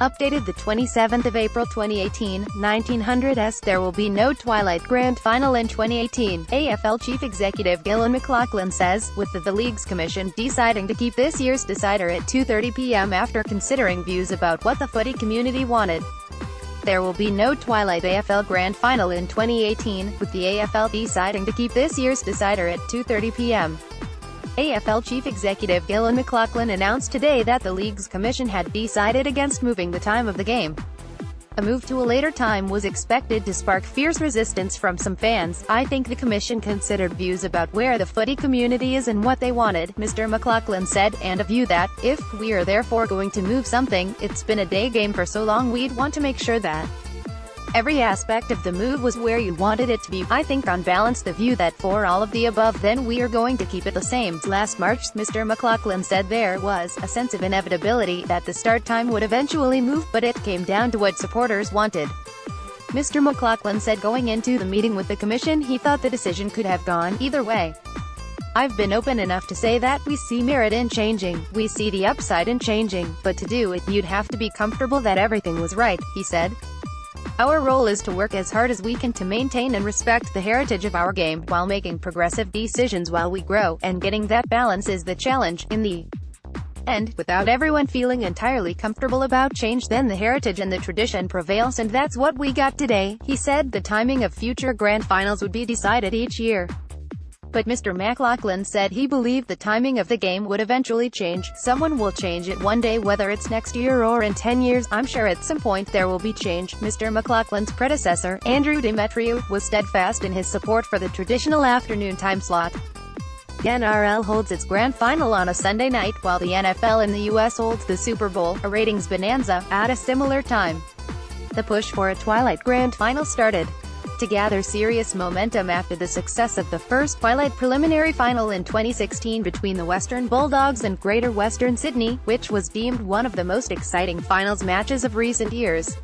Updated the 27th of April 2018, 1900 there will be no Twilight Grand Final in 2018. AFL Chief Executive Gillon McLachlan says, with the League's Commission deciding to keep this year's decider at 2:30 p.m. after considering views about what the footy community wanted. There will be no Twilight AFL Grand Final in 2018, with the AFL deciding to keep this year's decider at 2:30 p.m. AFL Chief Executive Gillon McLachlan announced today that the League's Commission had decided against moving the time of the game. A move to a later time was expected to spark fierce resistance from some fans. "I think the Commission considered views about where the footy community is and what they wanted," Mr. McLachlan said, "and a view that, if we are therefore going to move something, it's been a day game for so long, we'd want to make sure that every aspect of the move was where you wanted it to be. I think on balance the view that for all of the above then we are going to keep it the same." Last March, Mr. McLachlan said there was a sense of inevitability that the start time would eventually move, but it came down to what supporters wanted. Mr. McLachlan said going into the meeting with the Commission he thought the decision could have gone either way. "I've been open enough to say that we see merit in changing, we see the upside in changing, but to do it, you'd have to be comfortable that everything was right," he said. "Our role is to work as hard as we can to maintain and respect the heritage of our game, while making progressive decisions while we grow, and getting that balance is the challenge. In the end, without everyone feeling entirely comfortable about change, then the heritage and the tradition prevails, and that's what we got today," he said. The timing of future grand finals would be decided each year. But Mr. McLachlan said he believed the timing of the game would eventually change. "Someone will change it one day, whether it's next year or in 10 years. I'm sure at some point there will be change." Mr. McLachlan's predecessor, Andrew Demetriou, was steadfast in his support for the traditional afternoon time slot. The NRL holds its grand final on a Sunday night, while the NFL in the US holds the Super Bowl, a ratings bonanza, at a similar time. The push for a Twilight Grand Final started to gather serious momentum after the success of the first Twilight preliminary final in 2016 between the Western Bulldogs and Greater Western Sydney, which was deemed one of the most exciting finals matches of recent years.